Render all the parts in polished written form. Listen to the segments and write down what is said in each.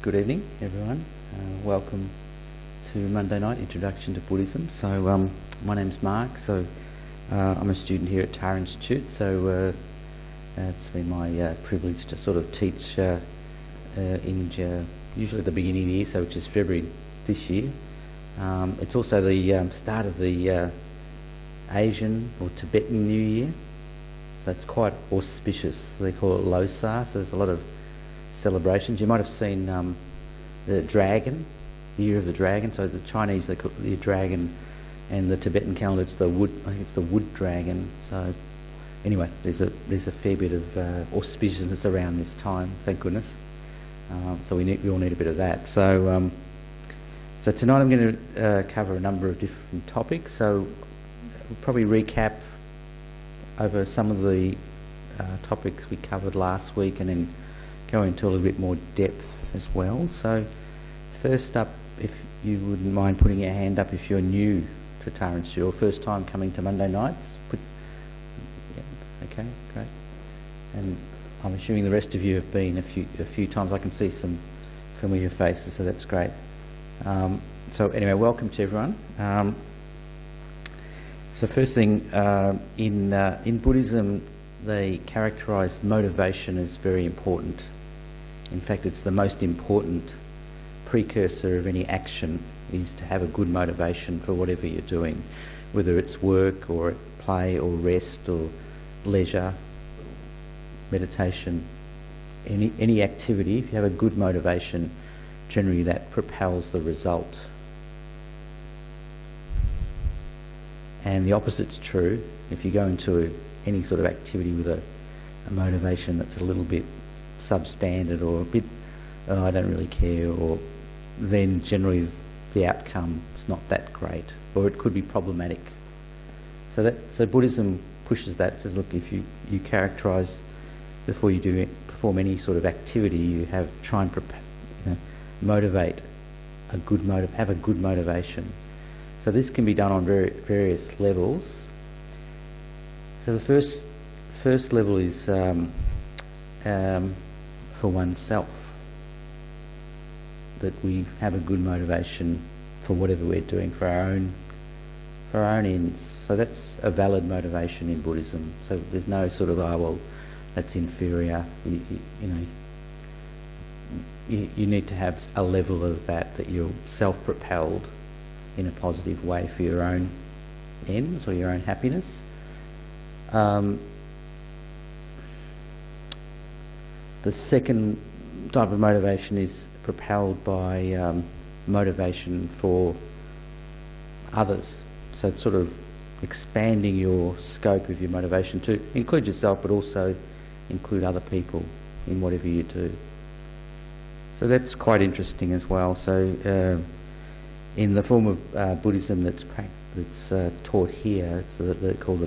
Good evening, everyone. Welcome to Monday night Introduction to Buddhism. So, my name's Mark. So, I'm a student here at Tara Institute. So, it's been my privilege to sort of teach usually at the beginning of the year, so which is February this year. It's also the start of the Asian or Tibetan New Year. So it's quite auspicious. They call it Losar. So there's a lot of celebrations. You might have seen the dragon, the year of the dragon. So the Chinese, they call it the dragon, and the Tibetan calendar, it's the wood. I think it's the wood dragon. So anyway, there's a fair bit of auspiciousness around this time. Thank goodness. So we all need a bit of that. So so tonight I'm going to cover a number of different topics. So we'll probably recap over some of the topics we covered last week, and then go into a little bit more depth as well. So first up, if you wouldn't mind putting your hand up if you're new to Tara Institute or first time coming to Monday nights. Okay, great. And I'm assuming the rest of you have been a few times. I can see some familiar faces, so that's great. So anyway, welcome to everyone. So first thing, in Buddhism, they characterise motivation as very important. In fact, it's the most important precursor of any action, is to have a good motivation for whatever you're doing, whether it's work or play or rest or leisure, meditation, any activity. If you have a good motivation, generally that propels the result. And the opposite's true. If you go into any sort of activity with a motivation that's a little bit substandard or a bit, I don't really care, or then generally the outcome is not that great, or it could be problematic. So Buddhism pushes that, says, look, if you characterise before you perform any sort of activity, you try and motivate have a good motivation. So this can be done on various levels. So the first level is for oneself, that we have a good motivation for whatever we're doing for our own ends. So that's a valid motivation in Buddhism. So there's no sort of well, that's inferior. You need to have a level of that you're self-propelled in a positive way for your own ends or your own happiness. The second type of motivation is propelled by motivation for others. So it's sort of expanding your scope of your motivation to include yourself, but also include other people in whatever you do. So that's quite interesting as well. So in the form of Buddhism that's taught here, it's they're called the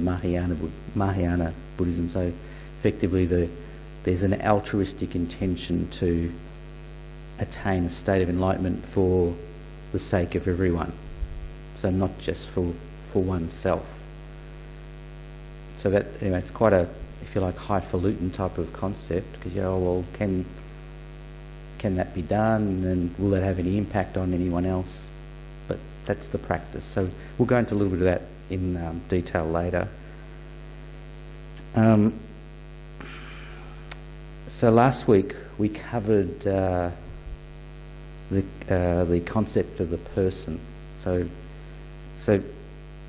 Mahayana Buddhism. So effectively there's an altruistic intention to attain a state of enlightenment for the sake of everyone. So not just for oneself. So that, anyway, it's quite a, if you like, highfalutin type of concept, because can that be done, and will that have any impact on anyone else? But that's the practice. So we'll go into a little bit of that in detail later. So last week we covered the concept of the person. So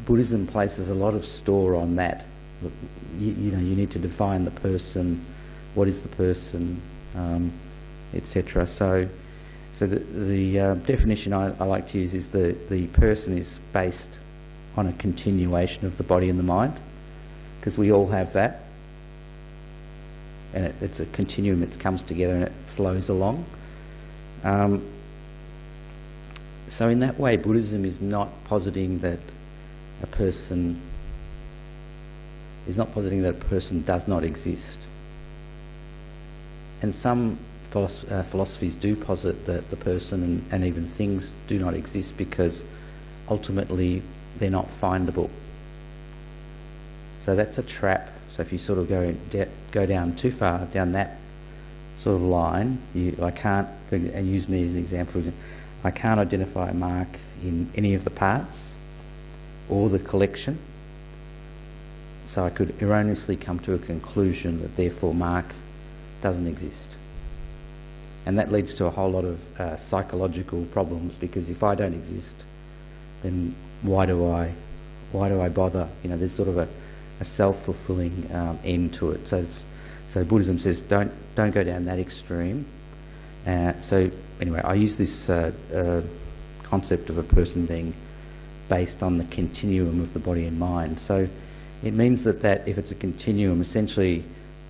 Buddhism places a lot of store on that. You need to define the person. What is the person, etc. So the definition I like to use is the person is based on a continuation of the body and the mind, because we all have that. And it's a continuum that comes together and it flows along. So in that way, Buddhism is not positing that a person does not exist. And some philosophies do posit that the person and even things do not exist because ultimately they're not findable. So that's a trap. So if you sort of go down too far down that sort of line. I can't, and use me as an example, I can't identify a mark in any of the parts or the collection, so I could erroneously come to a conclusion that therefore mark doesn't exist. And that leads to a whole lot of psychological problems, because if I don't exist, then why do I bother? You know, there's sort of a self-fulfilling end to it. So Buddhism says don't go down that extreme. So anyway, I use this concept of a person being based on the continuum of the body and mind. So it means that if it's a continuum, essentially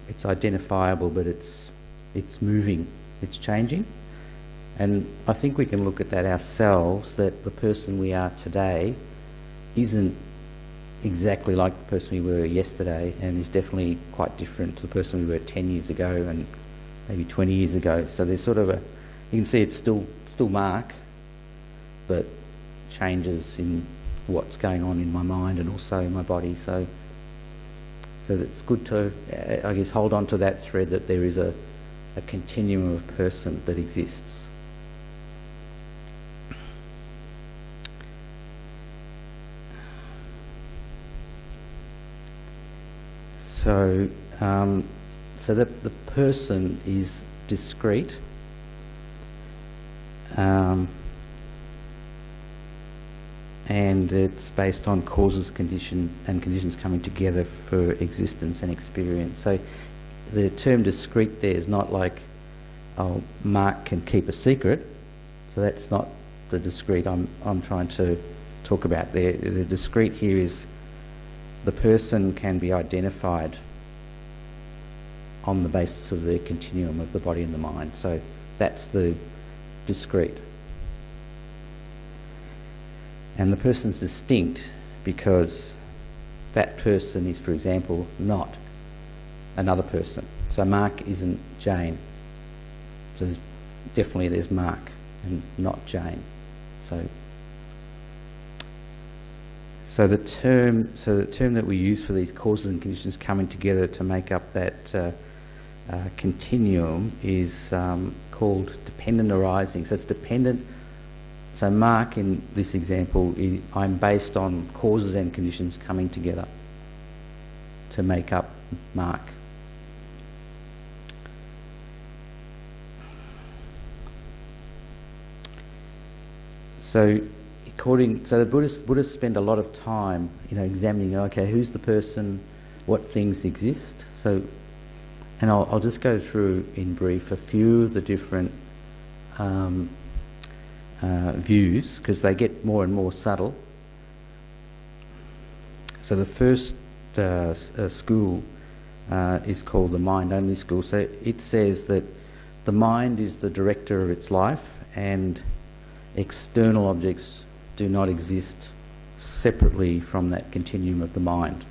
it's identifiable, but it's moving, it's changing. And I think we can look at that ourselves, that the person we are today isn't exactly like the person we were yesterday, and is definitely quite different to the person we were 10 years ago and maybe 20 years ago. So there's sort of you can see it's still Mark, but changes in what's going on in my mind and also in my body. So it's good to, I guess, hold on to that thread, that there is a continuum of person that exists. So the person is discrete, and it's based on causes, conditions coming together for existence and experience. So the term discrete there is not like, oh, Mark can keep a secret. So that's not the discrete I'm trying to talk about there. The discrete here is the person can be identified on the basis of the continuum of the body and the mind. So that's the discrete. And the person's distinct because that person is, for example, not another person. So Mark isn't Jane. So there's Mark and not Jane. So the term that we use for these causes and conditions coming together to make up that continuum is called dependent arising. So it's dependent. So Mark, in this example, I'm based on causes and conditions coming together to make up Mark. So the Buddhists spend a lot of time, examining, okay, who's the person, what things exist. So, and I'll just go through in brief a few of the different views, because they get more and more subtle. So the first school is called the mind-only school. So it says that the mind is the director of its life, and external objects do not exist separately from that continuum of the mind.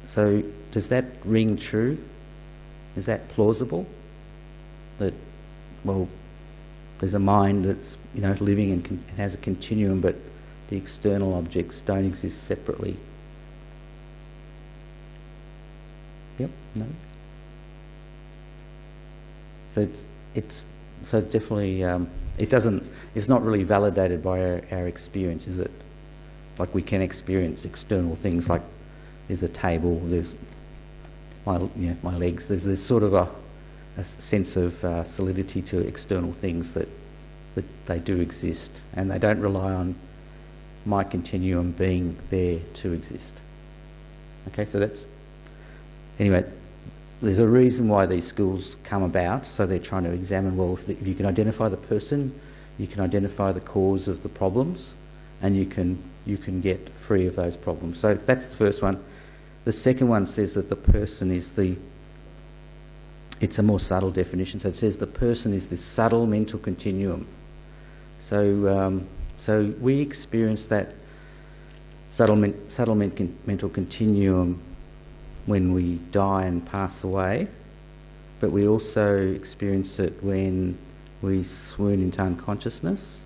So does that ring true? Is that plausible? That, well, there's a mind that's living and has a continuum, but the external objects don't exist separately. Yep. No. So it's definitely it's not really validated by our experience, is it? Like, we can experience external things, like there's a table, there's my legs. There's sort of a sense of solidity to external things that they do exist, and they don't rely on my continuum being there to exist. Okay, so anyway, there's a reason why these schools come about. So they're trying to examine, well, if you can identify the person, you can identify the cause of the problems, and you can get free of those problems. So that's the first one. The second one says that the person is it's a more subtle definition. So it says the person is this subtle mental continuum. So we experience that subtle mental continuum when we die and pass away, but we also experience it when we swoon into unconsciousness,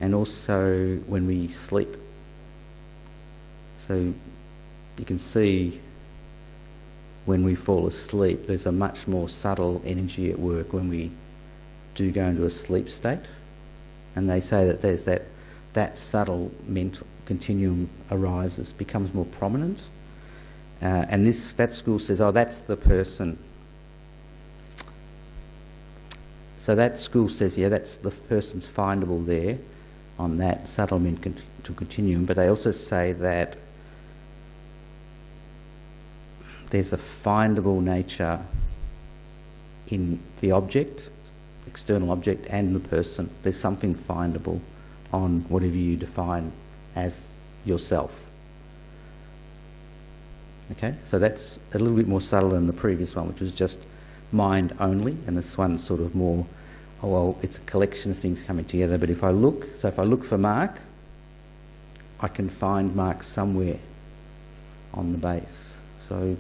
and also when we sleep. So you can see when we fall asleep, there's a much more subtle energy at work when we do go into a sleep state. And they say that there's that subtle mental continuum arises, becomes more prominent. And that school says, oh, that's the person. So that school says, yeah, that's the person's findable there on that subtle mental continuum. But they also say that there's a findable nature in the object, external object, and the person. There's something findable on whatever you define as yourself. Okay, so that's a little bit more subtle than the previous one, which was just mind only, and this one's sort of more, oh well, it's a collection of things coming together. But if I look for Mark, I can find Mark somewhere on the base. So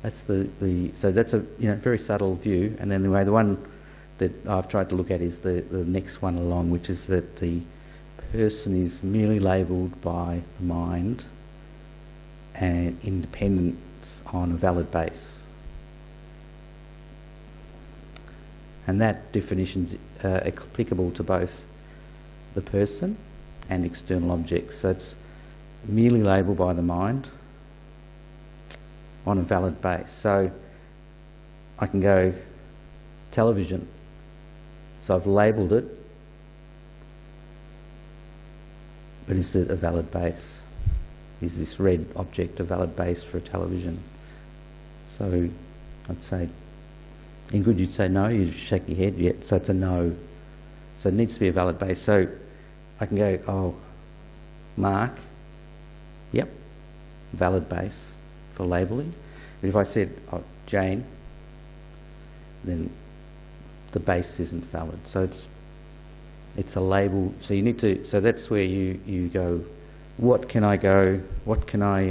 that's so that's a very subtle view. And then the one that I've tried to look at is the next one along, which is that the person is merely labelled by the mind and independence on a valid base. And that definition's applicable to both the person and external objects. So it's merely labelled by the mind on a valid base. So I can go television. So I've labelled it, but is it a valid base? Is this red object a valid base for a television? So I'd say, Ingrid, you'd say no, you'd shake your head, yeah, so it's a no. So it needs to be a valid base. So I can go, oh, Mark, yep, valid base for labelling. But if I said, oh, Jane, then the base isn't valid. So it's a label. So you need to, so that's where you go, what can I go, what can I,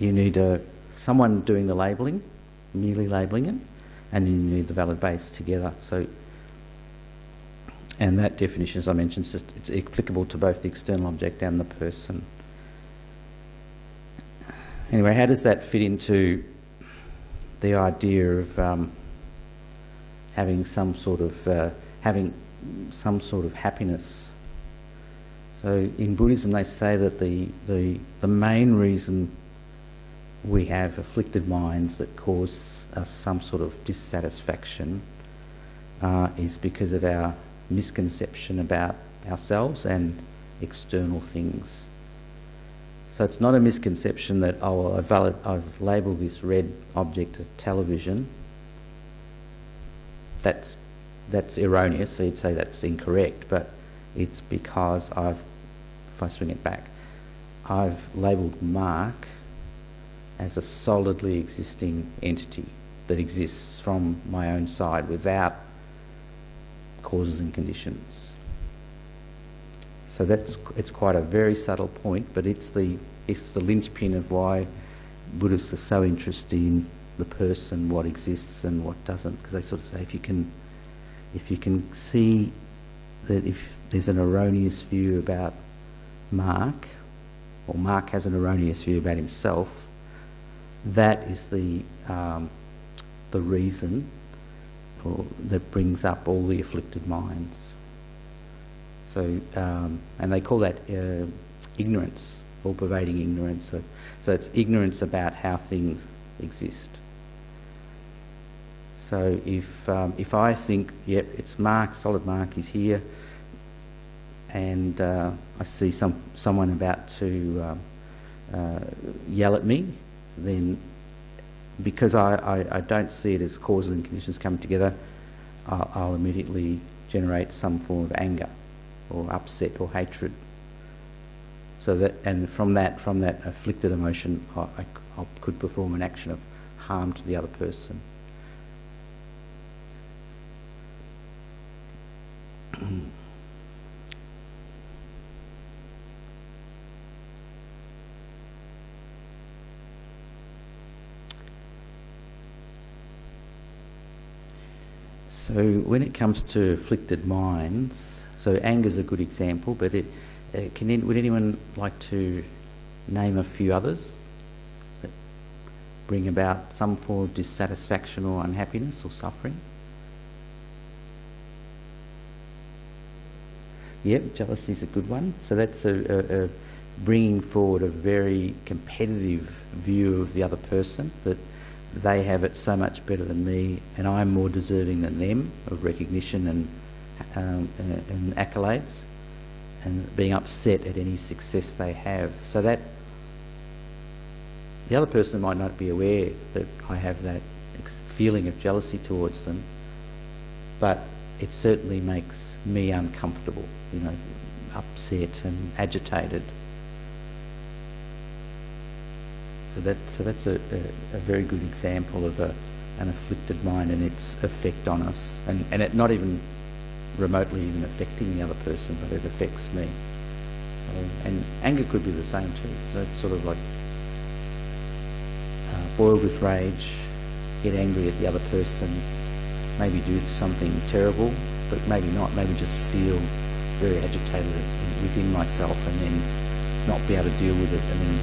you need someone doing the labelling, merely labelling it, and you need the valid base together. So, and that definition, as I mentioned, it's applicable to both the external object and the person. Anyway, how does that fit into the idea of having some sort of happiness? So in Buddhism, they say that the main reason we have afflicted minds that cause us some sort of dissatisfaction is because of our misconception about ourselves and external things. So it's not a misconception that, oh, well, I've labelled this red object a television. That's erroneous, so you'd say that's incorrect, but it's because if I swing it back, I've labelled Mark as a solidly existing entity that exists from my own side without causes and conditions. So it's quite a very subtle point, but it's the linchpin of why Buddhists are so interested in the person, what exists and what doesn't, because they sort of say if you can see that if there's an erroneous view about Mark, or Mark has an erroneous view about himself, that is the reason that brings up all the afflicted minds. So, and they call that ignorance, all-pervading ignorance. So it's ignorance about how things exist. So if I think, yep, it's Mark, solid Mark is here, and I see someone about to yell at me, then because I don't see it as causes and conditions coming together, I'll immediately generate some form of anger or upset or hatred. So that, and from that afflicted emotion, I could perform an action of harm to the other person. So when it comes to afflicted minds, so anger is a good example, but would anyone like to name a few others bring about some form of dissatisfaction or unhappiness or suffering. Yep, jealousy is a good one. So that's a bringing forward a very competitive view of the other person, that they have it so much better than me and I'm more deserving than them of recognition and accolades, and being upset at any success they have. So that the other person might not be aware that I have that feeling of jealousy towards them, but it certainly makes me uncomfortable, you know, upset and agitated. So that's a very good example of an afflicted mind and its effect on us, and it not even remotely even affecting the other person, but it affects me. So, and anger could be the same too. So it's sort of like boiled with rage, get angry at the other person, maybe do something terrible, but maybe not, maybe just feel very agitated within myself and then not be able to deal with it, and then,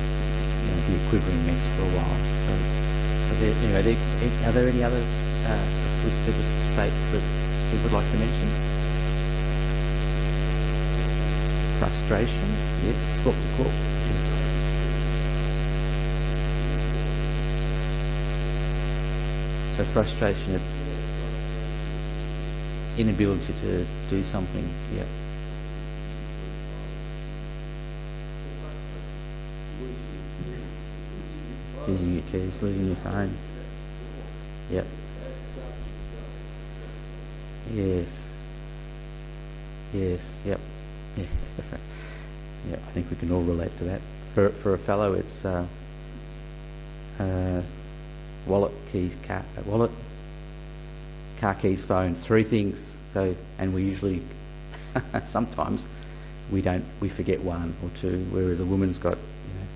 you know, be a quivering mess for a while. So anyway, are there any other afflicted states that you would like to mention? Frustration, yes, what we call. So frustration, inability to do something, yeah. Losing your keys, losing your phone. Yep. Yes. Yes, yep. Yeah. Yeah, I think we can all relate to that. For a fellow, it's wallet, keys, car keys, phone, three things. So, and we usually sometimes we forget one or two, whereas a woman's got, you know,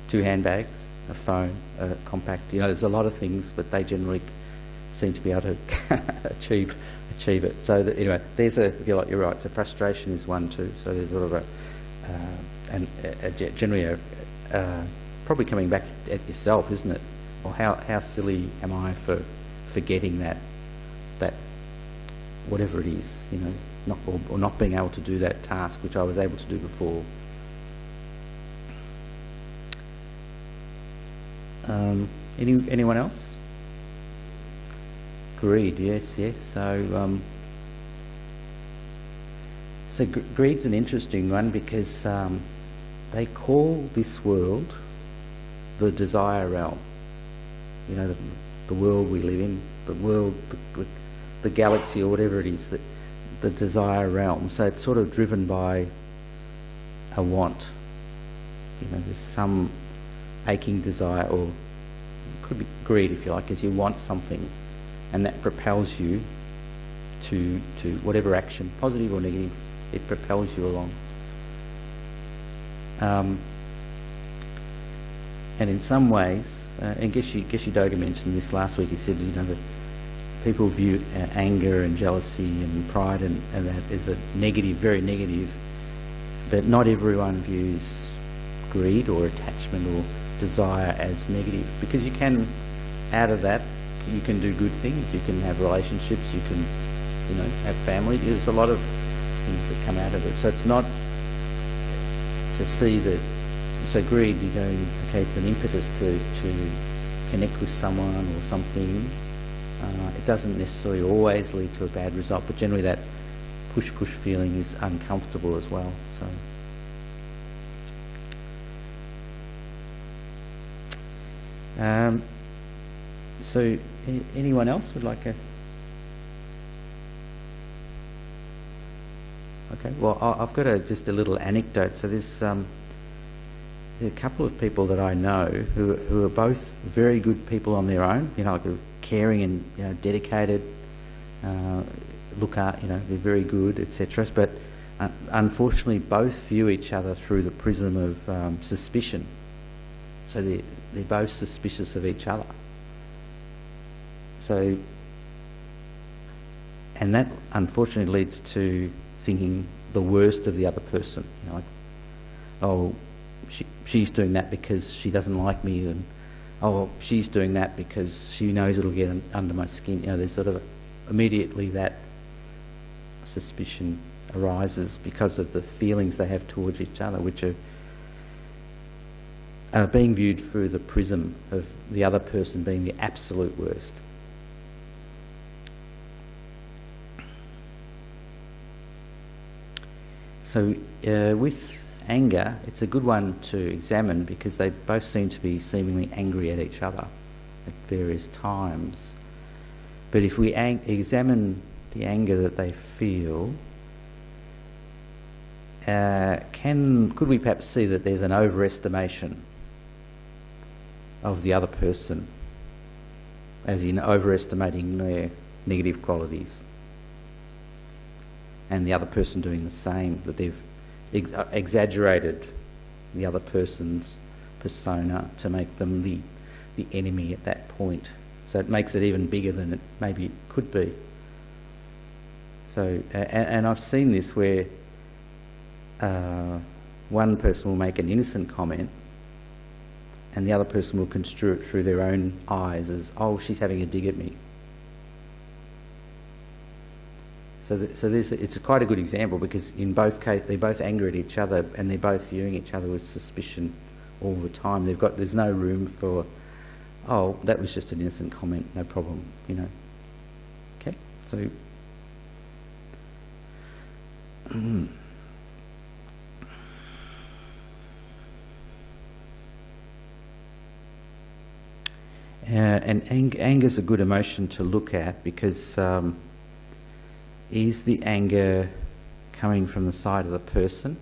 2 handbags, a phone, a compact. You know, there's a lot of things, but they generally seem to be able to achieve it. So that, anyway, there's you're right. So frustration is one too. So there's sort of generally probably coming back at yourself, isn't it? Or how silly am I for forgetting that whatever it is, you know, or not being able to do that task which I was able to do before. Anyone else? Greed, yes. So greed's an interesting one, because they call this world the desire realm. You know, the world we live in, the world, the galaxy, or whatever it is, the desire realm. So it's sort of driven by a want. You know, there's some aching desire, or it could be greed if you like, as you want something, and that propels you to whatever action, positive or negative, it propels you along. And in some ways, and Geshe Doga mentioned this last week. He said, you know, that people view anger and jealousy and pride and that as a negative, very negative, but not everyone views greed or attachment or desire as negative, because you can, out of that, you can do good things. You can have relationships. You can, you know, have family. There's a lot of things that come out of it. So it's not to see that. So greed, you go, okay, it's an impetus to connect with someone or something. It doesn't necessarily always lead to a bad result, but generally that push feeling is uncomfortable as well. So, anyone else would like a? Okay, well, I've got just a little anecdote. So there's a couple of people that I know who are both very good people on their own, you know, like caring and, you know, dedicated, look at, you know, they're very good, etc. But unfortunately, both view each other through the prism of suspicion. So they're both suspicious of each other. So, and that unfortunately leads to thinking the worst of the other person. You know, like, oh, she's doing that because she doesn't like me, and oh, well, she's doing that because she knows it'll get under my skin. You know, there's sort of immediately that suspicion arises because of the feelings they have towards each other, which are being viewed through the prism of the other person being the absolute worst. So with anger, it's a good one to examine because they both seem to be seemingly angry at each other at various times. But if we examine the anger that they feel, could we perhaps see that there's an overestimation of the other person, as in overestimating their negative qualities, and the other person doing the same, that they've exaggerated the other person's persona to make them the enemy at that point. So it makes it even bigger than it maybe could be. So, and I've seen this where one person will make an innocent comment and the other person will construe it through their own eyes as, oh, she's having a dig at me. So it's quite a good example because in both cases they're both angry at each other and they're both viewing each other with suspicion all the time. There's no room for, oh, that was just an innocent comment, no problem, you know. Okay, so and anger's a good emotion to look at because is the anger coming from the side of the person,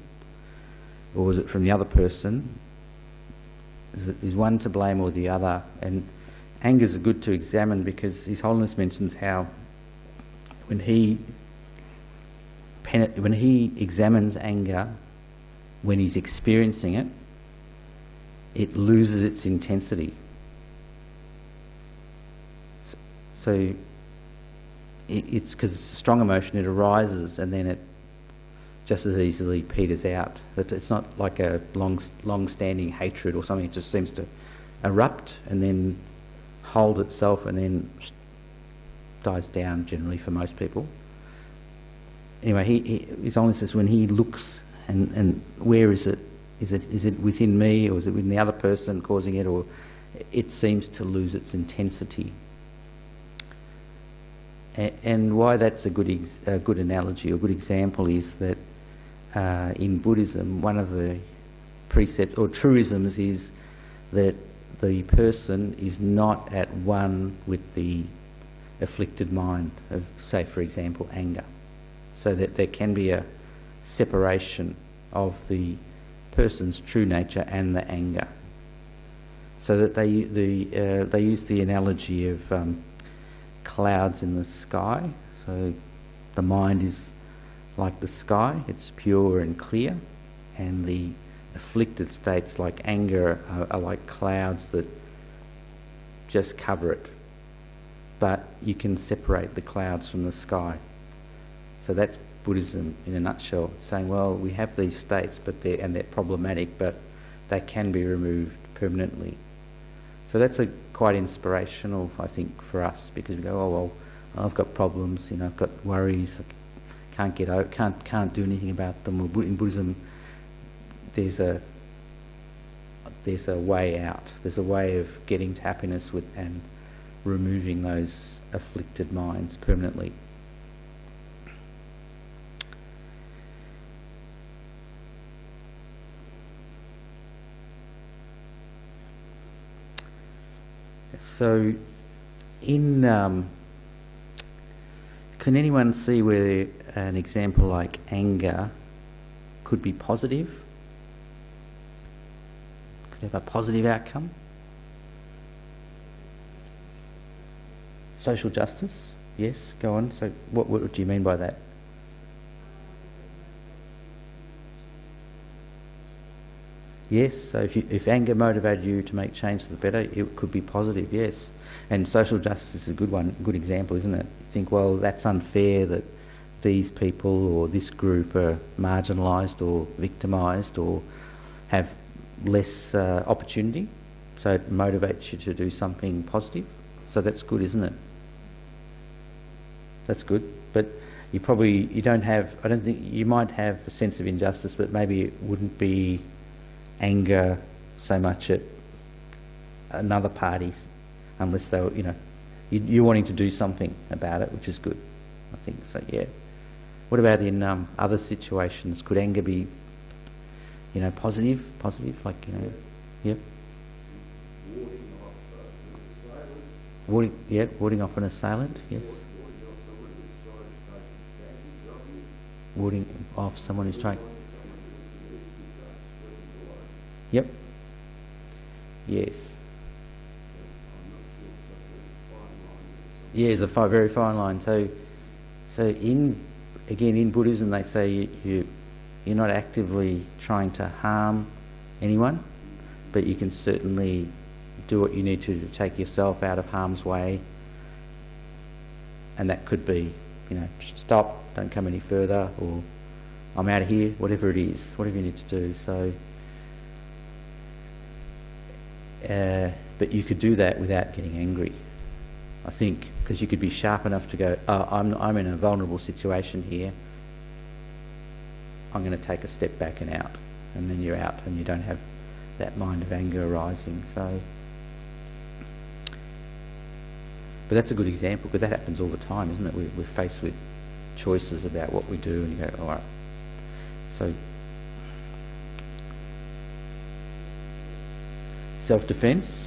or is it from the other person? Is one to blame or the other? And anger is good to examine because His Holiness mentions how when he examines anger, when he's experiencing it, it loses its intensity. So it's because it's a strong emotion, it arises and then it just as easily peters out. It's not like a long-standing hatred or something. It just seems to erupt and then hold itself and then dies down generally for most people. Anyway, His Holiness says when he looks and where is it? Is it within me or is it within the other person causing it, or it seems to lose its intensity. And why that's a good analogy or good example is that in Buddhism, one of the precepts or truisms is that the person is not at one with the afflicted mind of, say, for example, anger. So that there can be a separation of the person's true nature and the anger. So that they use the analogy of clouds in the sky. So the mind is like the sky, it's pure and clear, and the afflicted states like anger are like clouds that just cover it. But you can separate the clouds from the sky. So that's Buddhism in a nutshell, saying, well, we have these states, but they're problematic, but they can be removed permanently. So that's quite inspirational, I think, for us, because we go, oh well, I've got problems, you know, I've got worries, I can't get out, can't do anything about them. Or in Buddhism, there's a way out. There's a way of getting to happiness and removing those afflicted minds permanently. So, can anyone see where an example like anger could be positive? Could have a positive outcome? Social justice? Yes, go on. So, what do you mean by that? Yes, so if anger motivated you to make change for the better, it could be positive, yes. And social justice is a good example, isn't it? You think, well, that's unfair that these people or this group are marginalised or victimised or have less opportunity. So it motivates you to do something positive. So that's good, isn't it? That's good. But you don't have, I don't think, you might have a sense of injustice, but maybe it wouldn't be anger so much at another party, unless they were, you're wanting to do something about it, which is good, I think. So, yeah. What about in other situations? Could anger be, positive? Like, yep. Warding off an assailant, yes. Warding off someone who's trying. Yep. Yes. Yeah, it's a very fine line. So in Buddhism, they say you're not actively trying to harm anyone, but you can certainly do what you need to take yourself out of harm's way, and that could be, stop, don't come any further, or I'm out of here, whatever it is, whatever you need to do. So, but you could do that without getting angry, I think, because you could be sharp enough to go, oh, I'm in a vulnerable situation here, I'm going to take a step back and out, and then you're out and you don't have that mind of anger arising. So, but that's a good example, because that happens all the time, isn't it? We're faced with choices about what we do, and you go, all right. So, self-defence.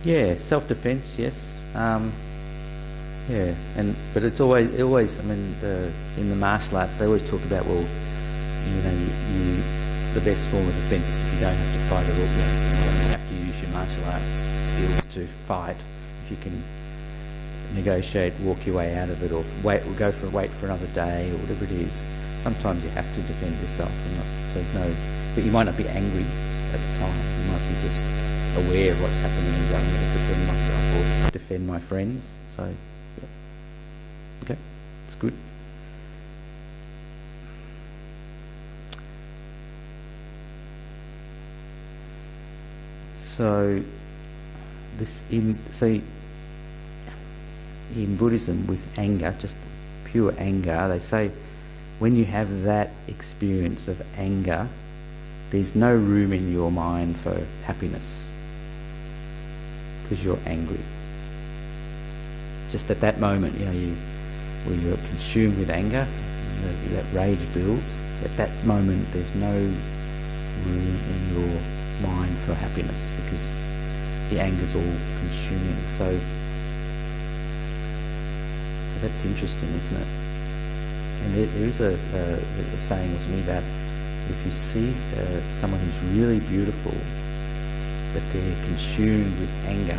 Yeah, self-defence, yes. Yeah, but it's always. I mean, in the martial arts, they always talk about, well, the best form of defence is if you don't have to fight at all. You don't have to use your martial arts skills to fight. If you can negotiate, walk your way out of it, or wait for another day, or whatever it is. Sometimes you have to defend yourself, but you might not be angry at the time. You might be just aware of what's happening and going, I'm going to defend myself or defend my friends. So, yeah. Okay, it's good. So, in Buddhism, with anger, just pure anger, they say when you have that experience of anger, there's no room in your mind for happiness, because you're angry. Just at that moment, when you're consumed with anger, that rage builds. At that moment, there's no room in your mind for happiness, because the anger's all consuming. So that's interesting, isn't it? And there is a saying with me about, if you see someone who's really beautiful, but they're consumed with anger,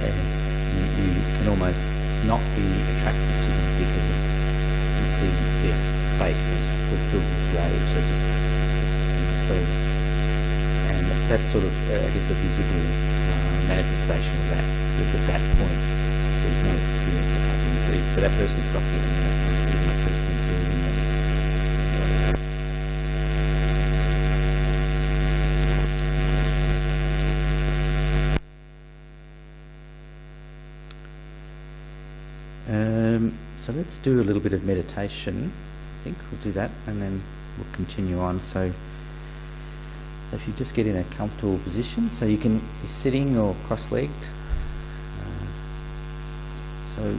and you can almost not be attracted to them because you see their faces were filled with rage. And that's sort of, I guess, a physical manifestation of that. Because at that point, there's no experience of happiness. So that person's got feeling so let's do a little bit of meditation. I think we'll do that, and then we'll continue on. So if you just get in a comfortable position, so you can be sitting or cross-legged. So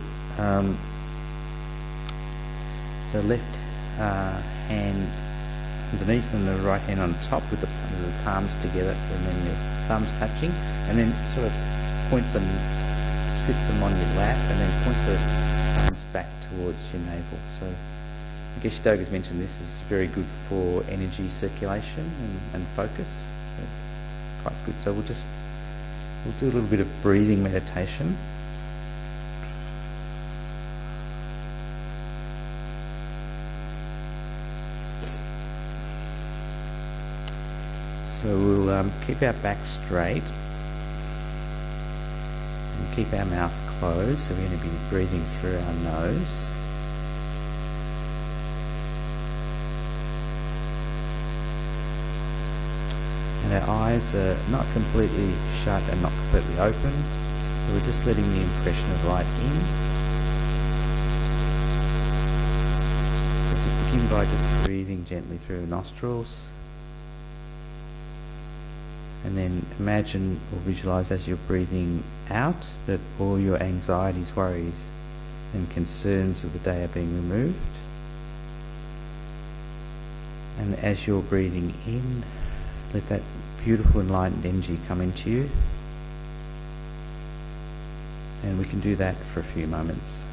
left hand underneath and the right hand on top, with the palms together, and then your thumbs touching, and then sort of point them, sit them on your lap, and then point the thumbs back towards your navel. So Geshe has mentioned this is very good for energy circulation and focus. So quite good. So we'll do a little bit of breathing meditation. So we'll keep our back straight and keep our mouth closed. So we're going to be breathing through our nose. And our eyes are not completely shut and not completely open. So we're just letting the impression of light in. So we begin by just breathing gently through the nostrils. And then imagine or visualize as you're breathing out that all your anxieties, worries and concerns of the day are being removed. And as you're breathing in, let that beautiful enlightened energy come into you. And we can do that for a few moments.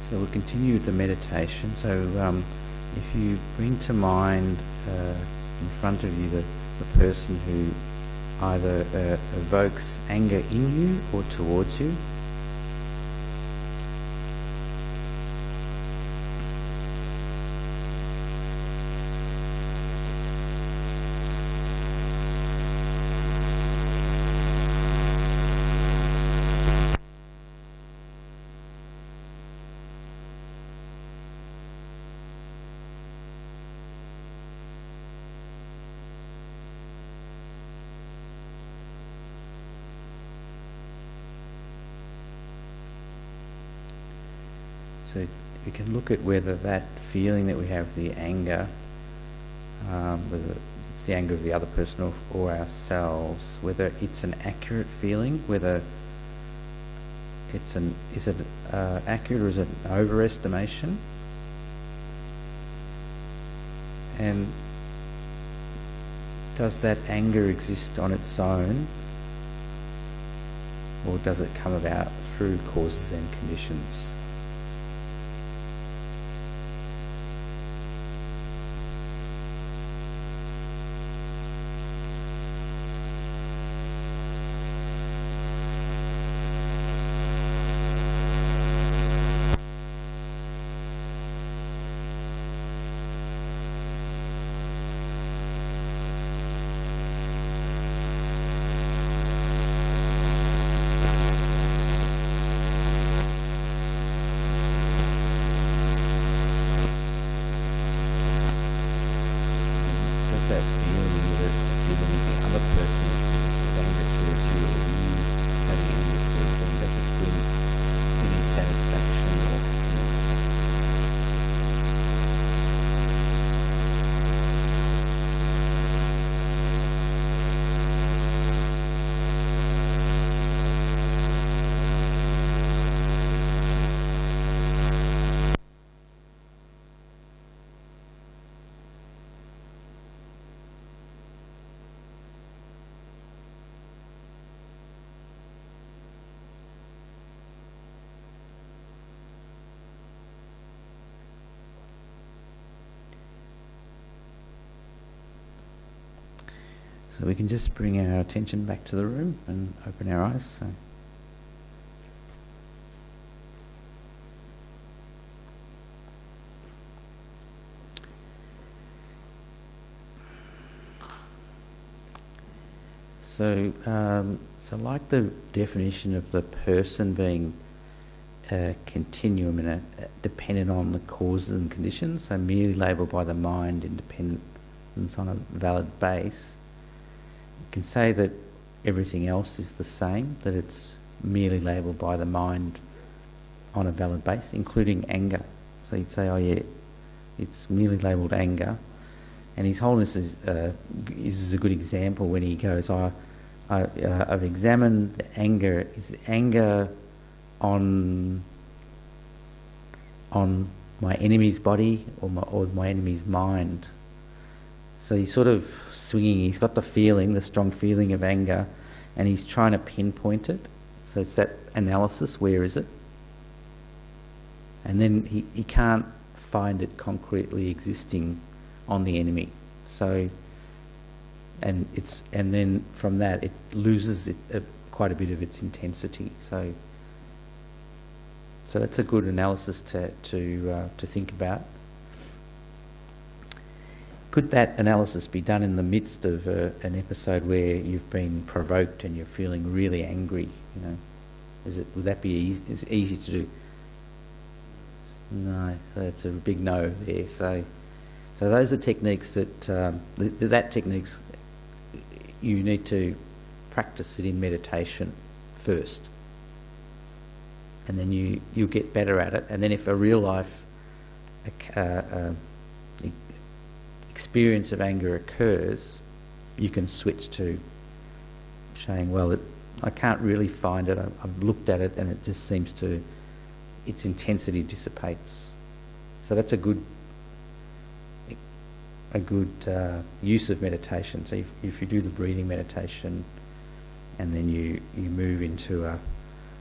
So we'll continue with the meditation. So if you bring to mind in front of you the person who either evokes anger in you or towards you, so we can look at whether that feeling that we have, the anger, whether it's the anger of the other person or ourselves, whether it's an accurate feeling, whether it's is it accurate or is it an overestimation? And does that anger exist on its own, or does it come about through causes and conditions? So we can just bring our attention back to the room and open our eyes. So like the definition of the person being a continuum and dependent on the causes and conditions, so merely labelled by the mind, independence on a valid base, you can say that everything else is the same, that it's merely labelled by the mind on a valid base, including anger. So you'd say, oh yeah, it's merely labelled anger. And His Holiness is a good example when he goes, I've examined anger. Is anger on my enemy's body or my enemy's mind? So he's sort of swinging. He's got the strong feeling of anger, and he's trying to pinpoint it. So it's that analysis. Where is it? And then he can't find it concretely existing on the enemy. So. And then from that it loses quite a bit of its intensity. So that's a good analysis to think about. Could that analysis be done in the midst of an episode where you've been provoked and you're feeling really angry? Would that be easy to do? No, so it's a big no there. So those are techniques that techniques. You need to practice it in meditation first, and then you'll get better at it. And then if a real life experience of anger occurs, you can switch to saying, well, I can't really find it. I've looked at it and it just seems its intensity dissipates. So that's a good use of meditation. So if you do the breathing meditation and then you move into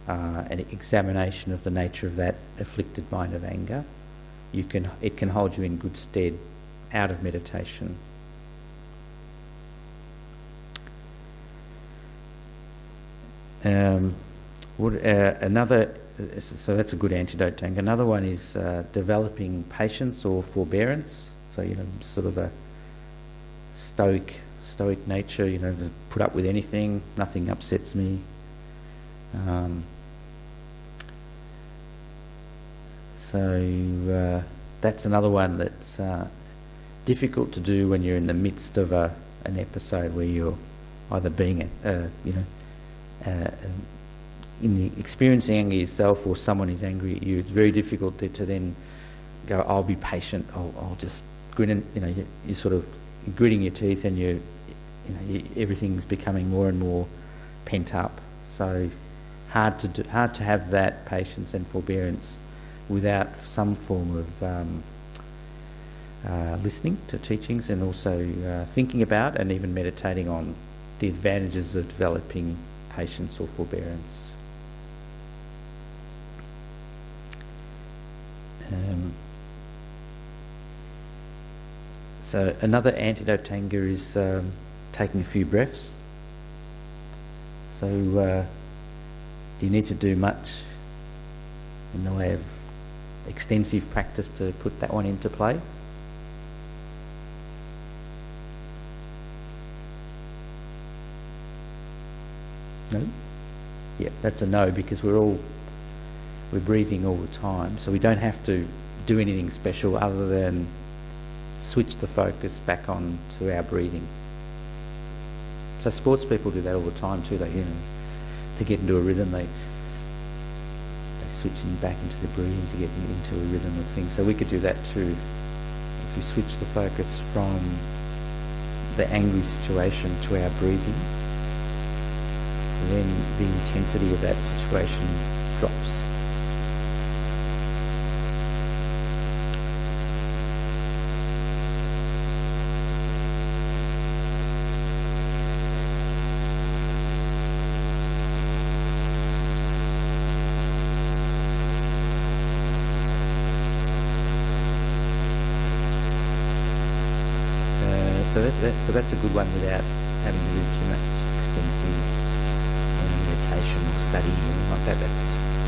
an examination of the nature of that afflicted mind of anger, it can hold you in good stead out of meditation. So that's a good antidote to anger. Another one is developing patience or forbearance. So, sort of a stoic nature, to put up with anything, nothing upsets me. That's another one that's difficult to do when you're in the midst of an episode where you're either being, in the experiencing anger yourself or someone is angry at you. It's very difficult to then go, I'll be patient, I'll just grin, and you're sort of gritting your teeth, and everything's becoming more and more pent up. So hard to have that patience and forbearance without some form of listening to teachings, and also thinking about and even meditating on the advantages of developing patience or forbearance. So another antidote to anger is taking a few breaths. So do you need to do much in the way of extensive practice to put that one into play? No? Yeah, that's a no, because we're breathing all the time, so we don't have to do anything special other than switch the focus back on to our breathing. So sports people do that all the time too. They, to get into a rhythm, they switch back into the breathing to get into a rhythm of things. So we could do that too. If we switch the focus from the angry situation to our breathing, then the intensity of that situation drops. So that's a good one without having to do too much extensive meditation or study or anything like that. That's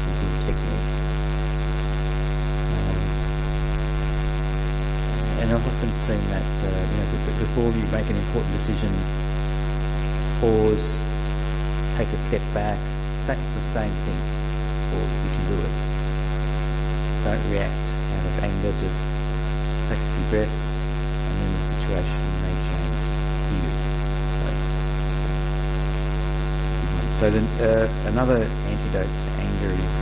a good technique. And I've often seen that, before you make an important decision, pause, take a step back. It's the same thing. Pause, you can do it. Don't react out of anger, just take a few breaths, and then the situation may change for you. Another antidote to anger is,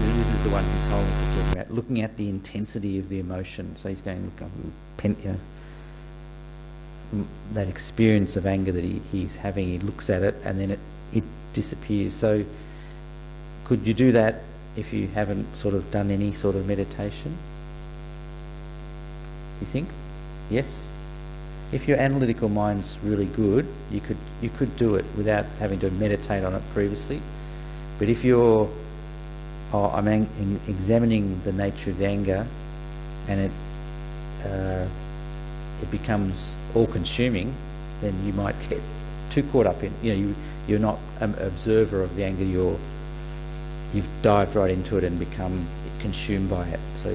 this is the one His Holiness is talking about, looking at the intensity of the emotion. So he's going, that experience of anger that he's having, he looks at it and then it disappears. So could you do that if you haven't sort of done any sort of meditation? You think? Yes? If your analytical mind's really good, you could do it without having to meditate on it previously. But if you're, I'm examining the nature of the anger, and it becomes all-consuming, then you might get too caught up in, you're not an observer of the anger, you've dived right into it and become consumed by it. So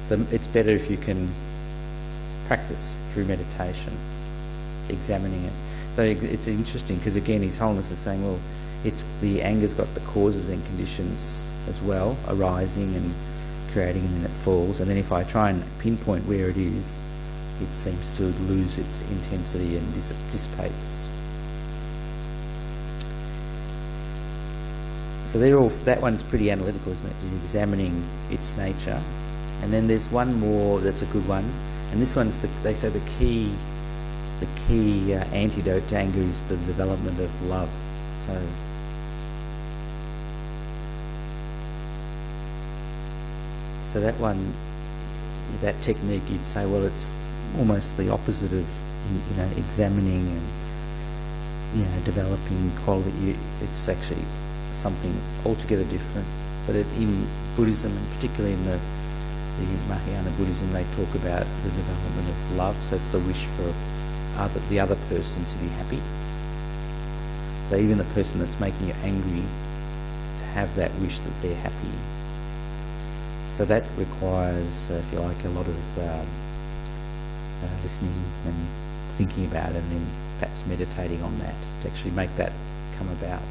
it's better if you can practice through meditation, examining it. So it's interesting because again, His Holiness is saying, well, the anger's got the causes and conditions as well, arising and creating, and then it falls. And then if I try and pinpoint where it is, it seems to lose its intensity and dissipates. So that one's pretty analytical, isn't it? You're examining its nature. And then there's one more that's a good one, and this one's they say the key antidote to anger is the development of love. So that one, that technique, you'd say, well, it's almost the opposite of examining and developing quality. It's actually something altogether different. But in Buddhism, and particularly in the Mahayana Buddhism, they talk about the development of love. So it's the wish for the other person to be happy. So even the person that's making you angry, to have that wish that they're happy. So that requires, if you like, a lot of listening and thinking about it, and then perhaps meditating on that to actually make that come about.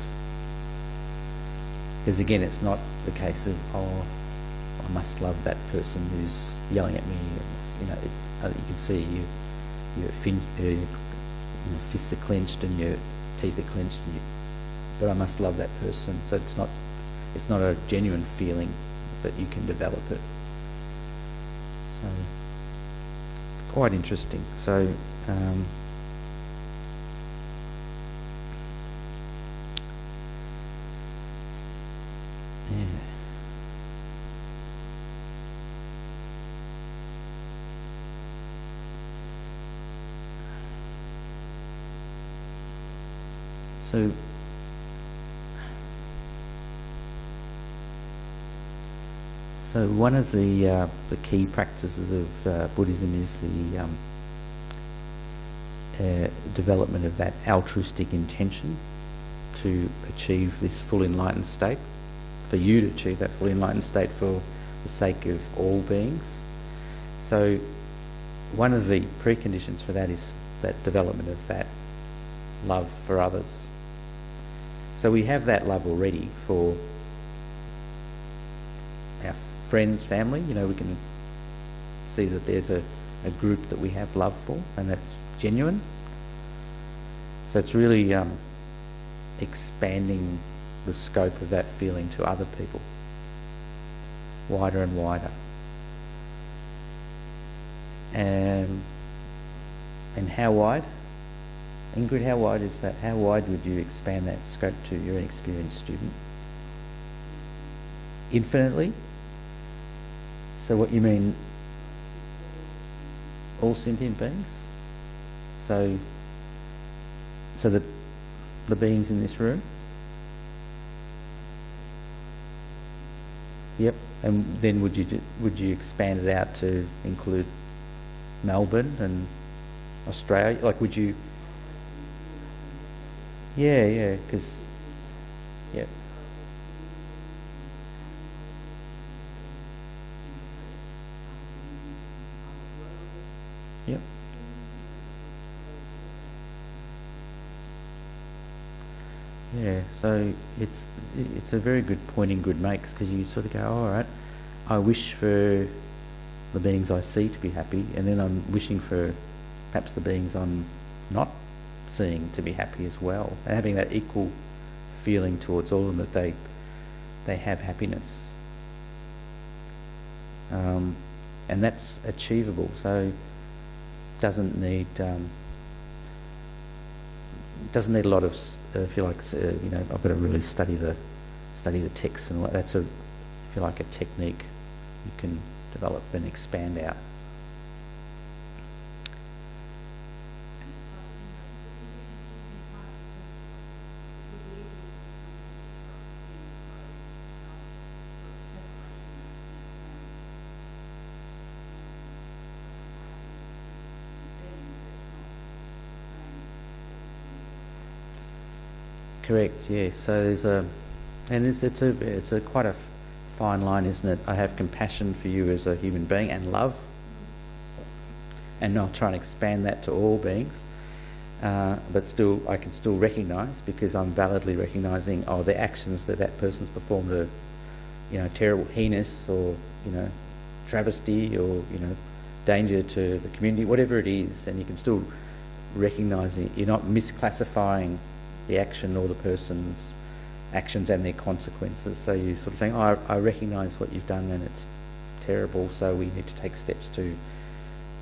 Because again, it's not the case of, I must love that person who's yelling at me. You can see your fists are clenched and your teeth are clenched, but I must love that person. So it's not a genuine feeling that you can develop it. So quite interesting. So So one of the key practices of Buddhism is the development of that altruistic intention to achieve this full enlightened state, for you to achieve that full enlightened state for the sake of all beings. So one of the preconditions for that is that development of that love for others. So we have that love already for our friends, family. We can see that there's a group that we have love for, and that's genuine. So it's really expanding the scope of that feeling to other people, wider and wider. And how wide? Ingrid, how wide is that? How wide would you expand that scope to? You're an experienced student. Infinitely? So what you mean, all sentient beings? So the beings in this room? Yep. And then would you expand it out to include Melbourne and Australia? Like, would you Yeah, because, yeah. Yep. Yeah, so it's a very good point Ingrid makes, because you sort of go, all right, I wish for the beings I see to be happy, and then I'm wishing for perhaps the beings I'm not seeing to be happy as well, and having that equal feeling towards all of them, that they have happiness, and that's achievable. So doesn't need a lot of if you like, I've got to really study the text and all that. That's if you like, a technique you can develop and expand out. Correct. Yeah. So there's it's a quite a fine line, isn't it? I have compassion for you as a human being and love, and I'll try and expand that to all beings. But still, I can still recognise, because I'm validly recognising, the actions that person's performed are, terrible, heinous, or travesty, or danger to the community, whatever it is, and you can still recognise it. You're not misclassifying the action or the person's actions and their consequences. So you're sort of saying, I recognise what you've done and it's terrible, so we need to take steps to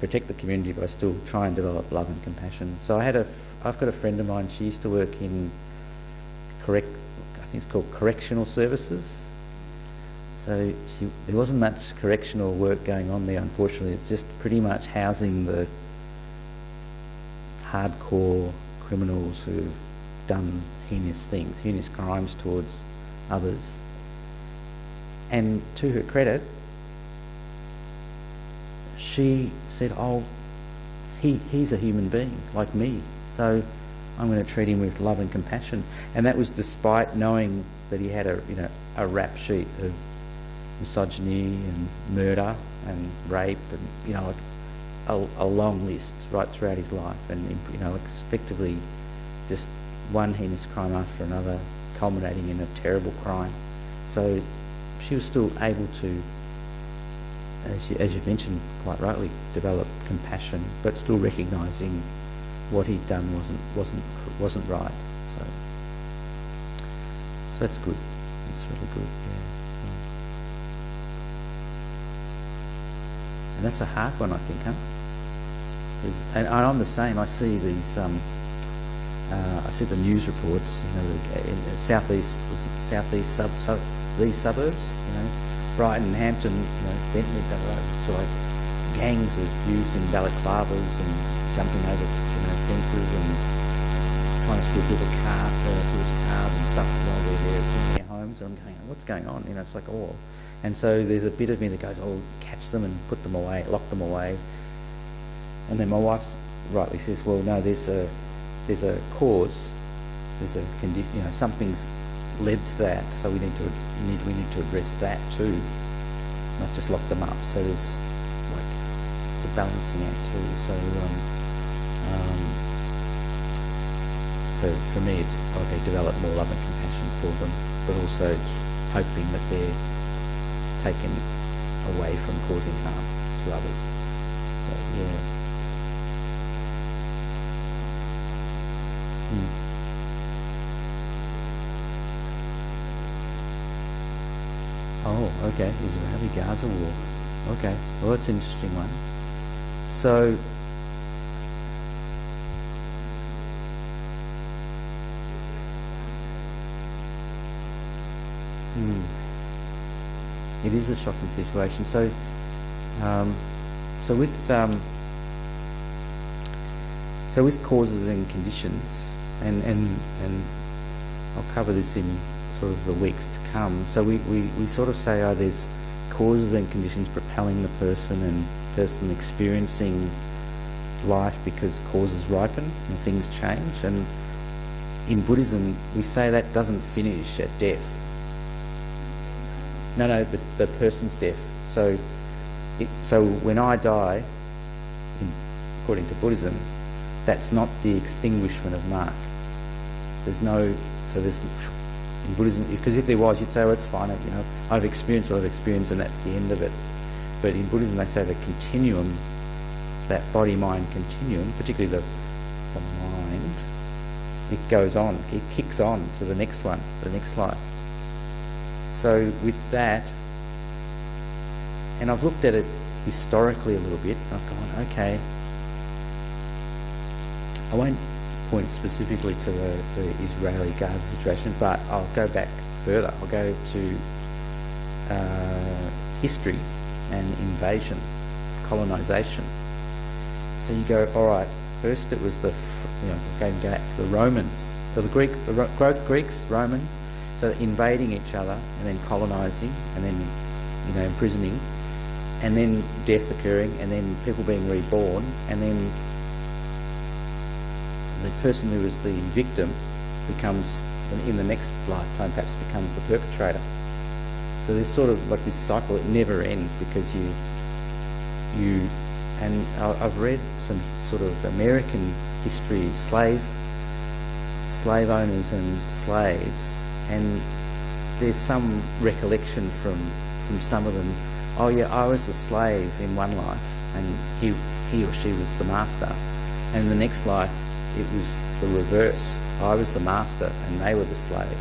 protect the community, but I still try and develop love and compassion. So I've got a friend of mine, she used to work in I think it's called correctional services. So there wasn't much correctional work going on there, unfortunately. It's just pretty much housing the hardcore criminals who've done heinous things, heinous crimes towards others. And to her credit, she said, he's a human being like me, so I'm going to treat him with love and compassion. And that was despite knowing that he had a rap sheet of misogyny and murder and rape and like a long list right throughout his life, and effectively just one heinous crime after another, culminating in a terrible crime. So she was still able to, as you mentioned quite rightly, develop compassion, but still recognising what he'd done wasn't right. So that's good. It's really good. Yeah. And that's a hard one, I think, huh? And I'm the same. I see these. I see the news reports, in the southeast these suburbs, Brighton, Hampton, Bentley, it's like gangs of youths in balaclavas and jumping over, fences and trying to steal people's cars and stuff while they're there in their homes. And I'm going, what's going on? It's like, and so there's a bit of me that goes, catch them and put them away, lock them away. And then my wife rightly says, well, no, there's a cause, there's a condition, something's led to that, so we need to address that too, not just lock them up. So there's it's a balancing act too. So for me, it's okay, develop more love and compassion for them, but also hoping that they're taken away from causing harm to others. So, yeah. Oh, okay. Israeli-Gaza war. Okay. Well, that's an interesting one. So, it is a shocking situation. So, with causes and conditions, and I'll cover this in sort of the weeks to come. So we sort of say, there's causes and conditions propelling the person, and person experiencing life because causes ripen and things change. And in Buddhism, we say that doesn't finish at death. No, but the person's death. So when I die, according to Buddhism, that's not the extinguishment of mark. There's in Buddhism, because if there was, you'd say, well, it's fine, I've experienced what I've experienced and that's the end of it. But in Buddhism, they say the continuum, that body-mind continuum, particularly the mind, it goes on, it kicks on to the next one, the next life. So with that, and I've looked at it historically a little bit, and I've gone, okay, I won't point specifically to the Israeli-Gaza situation, but I'll go back further. I'll go to history and invasion, colonisation. So you go, all right, first it was going back to the Romans, or the Greeks, Romans, so invading each other and then colonising and then, imprisoning, and then death occurring and then people being reborn, and then the person who was the victim becomes, in the next lifetime, perhaps becomes the perpetrator. So there's sort of like this cycle, it never ends, because and I've read some sort of American history, slave owners and slaves, and there's some recollection from some of them, oh yeah, I was the slave in one life and he or she was the master, and in the next life it was the reverse. I was the master and they were the slave,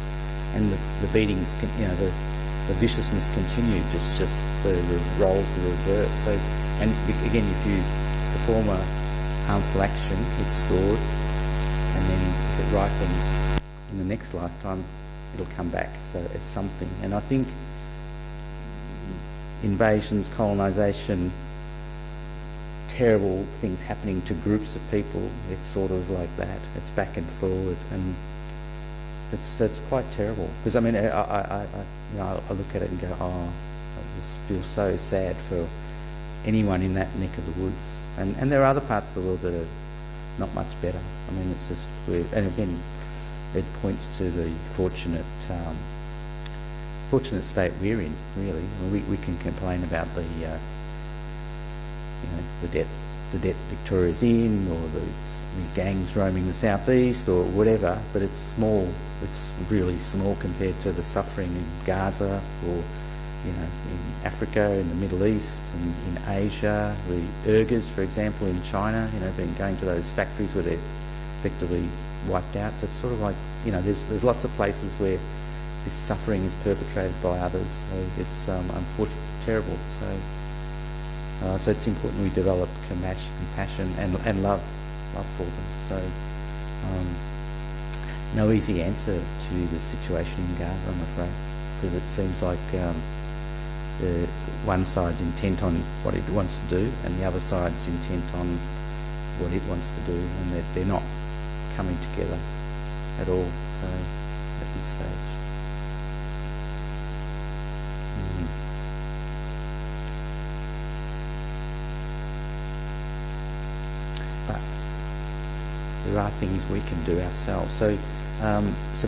and the beatings, the viciousness continued, just the roles were reversed. So, and again, if you perform a harmful action, it's stored, and then if it ripens in the next lifetime, it'll come back. So as something, and I think invasions, colonisation, terrible things happening to groups of people, it's sort of like that. It's back and forward, and it's quite terrible. Because I mean, I look at it and go, oh, I just feel so sad for anyone in that neck of the woods. And there are other parts of the world that are not much better. I mean, it's just weird. And again, it points to the fortunate state we're in. Really, I mean, we can complain about the debt Victoria's in, or these gangs roaming the southeast, or whatever. But it's small. It's really small compared to the suffering in Gaza, or in Africa, in the Middle East, and in Asia. The Uyghurs, for example, in China. Been going to those factories where they're effectively wiped out. So it's sort of like there's lots of places where this suffering is perpetrated by others. So it's unfortunately terrible. So it's important we develop compassion and love for them. So no easy answer to the situation in Gaza, I'm afraid, because it seems like one side's intent on what it wants to do, and the other side's intent on what it wants to do, and they're not coming together at all. So at this stage. But there are things we can do ourselves. So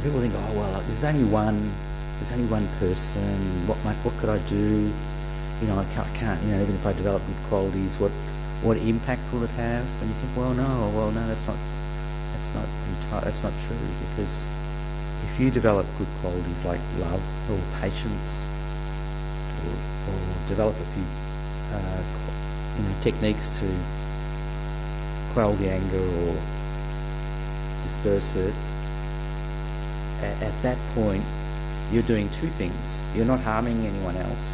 people think, oh well, there's only one person. What could I do? I can't. Even if I develop good qualities, what impact will it have? And you think, well, no, that's not true, because if you develop good qualities like love or patience, or develop a few techniques to quell the anger or disperse it, at that point you're doing two things. You're not harming anyone else,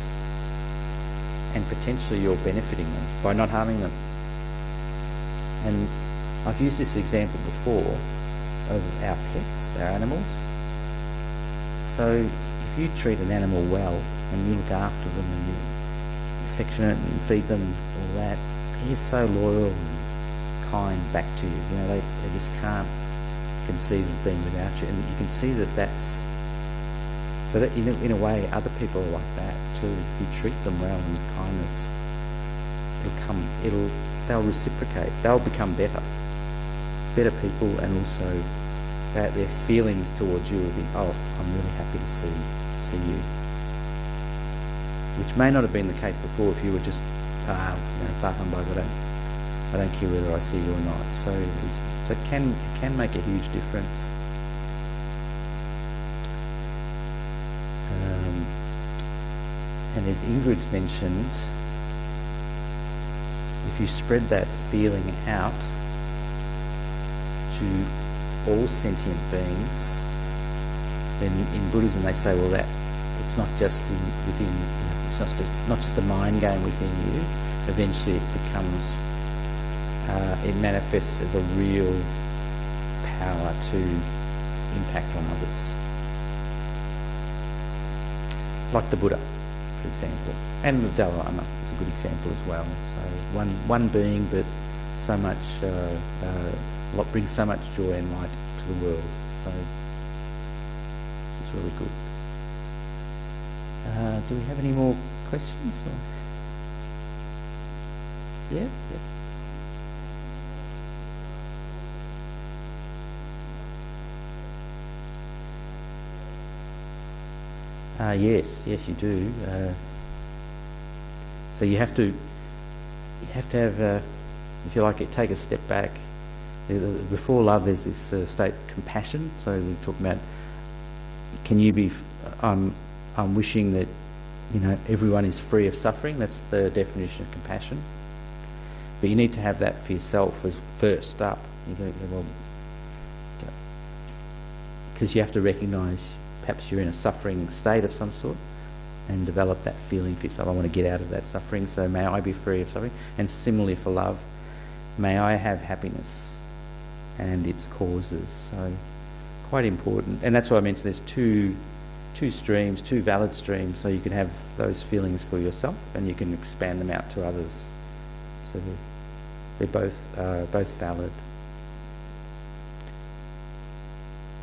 and potentially you're benefiting them by not harming them. And I've used this example before of our pets, our animals. So if you treat an animal well and you look after them and you're affectionate and feed them all that, they're so loyal and kind back to you. They just can't conceive of being without you. And you can see that's so that in a way other people are like that too. If you treat them well and with kindness, they'll reciprocate. They'll become better people, and also their feelings towards you will be, oh, I'm really happy to see you. Which may not have been the case before if you were just, bar humbug, I don't care whether I see you or not. So it can make a huge difference. And as Ingrid's mentioned, if you spread that feeling out to all sentient beings, then in Buddhism they say, well, that it's not just within, it's not just a mind game within you. Eventually it becomes, it manifests as a real power to impact on others. Like the Buddha, for example, and the Dalai Lama is a good example as well. So one being, but so much, brings so much joy and light to the world. So it's really good. Do we have any more questions? Or? Yeah. Yes, you do. So you have to have, if you like it, take a step back. Before love, there's this state of compassion. So we talk about, can you be? I'm wishing that everyone is free of suffering. That's the definition of compassion. But you need to have that for yourself as first up. Because you have to recognise perhaps you're in a suffering state of some sort, and develop that feeling for yourself. I want to get out of that suffering, so may I be free of suffering. And similarly for love, may I have happiness and its causes. So quite important. And that's why I mentioned there's two streams, two valid streams, so you can have those feelings for yourself and you can expand them out to others. So they're both valid.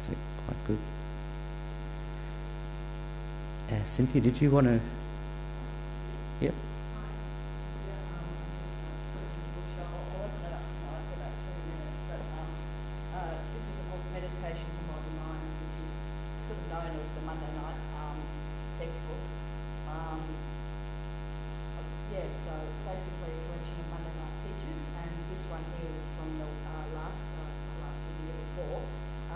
So quite good. Cynthia, did you want to? Yep. This is a book, Meditation for Modern Minds, which is sort of known as the Monday night textbook. So it's basically a collection of Monday night teachers, and this one here is from the last year before,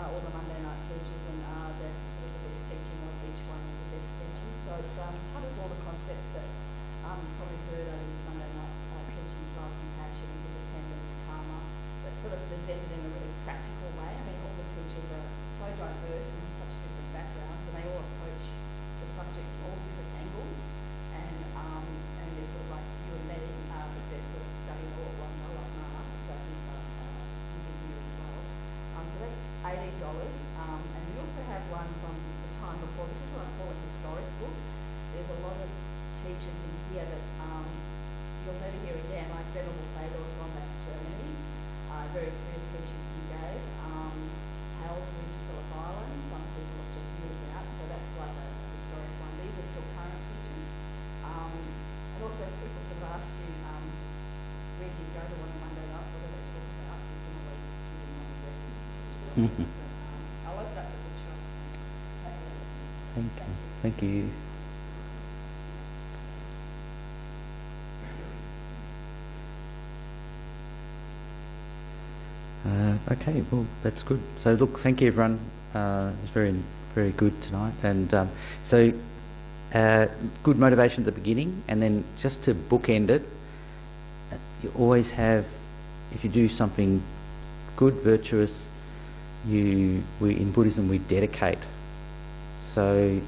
all the Monday night teachers, and the sort of the best teaching of each one of the best teaching. So it's covers all the concepts that you've probably heard over these Monday night teachings, love, compassion, independence, karma, but sort of presented in a really practical way. I mean, all the teachers are so diverse and have such different backgrounds, and they all approach the subjects from all different angles, and they're sort of like you and me, but they're sort of studying all at one go, like Mama, so he's in here as well. So that's $18, and we also have one from the time before. This is what I call a historic book. There's a lot of teachers in here that you'll never hear again, like Venerable Fedor's from back in Germany, very clear teaching he gave. Hales moved to Phillip Island, some people have just moved out, so that's like a historic one. These are still current teachers. And also people sort of ask you, where do you go to one Monday night, what do they talk about? You can always give them one address. I'll open up the bookshop. Thank you. Okay, well, that's good. So, look, thank you, everyone. It's very, very good tonight. And good motivation at the beginning, and then just to bookend it, you always have, if you do something good, virtuous, we in Buddhism we dedicate. So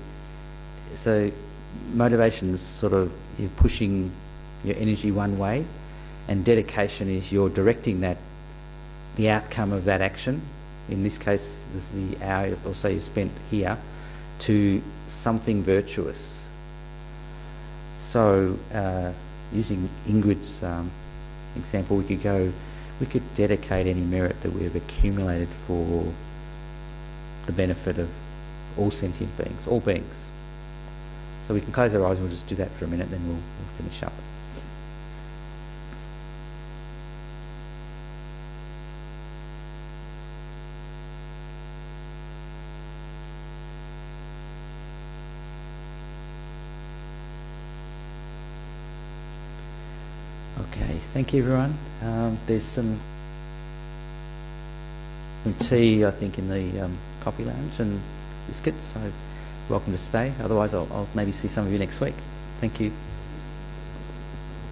motivation is sort of you're pushing your energy one way, and dedication is you're directing the outcome of that action. In this case, this is the hour or so you spent here to something virtuous. So, using Ingrid's example, we could dedicate any merit that we have accumulated for the benefit of all sentient beings, all beings. So we can close our eyes and we'll just do that for a minute, then we'll finish up. Okay, thank you everyone. There's some tea, I think, in the coffee lounge and biscuits, so welcome to stay. Otherwise, I'll maybe see some of you next week. Thank you.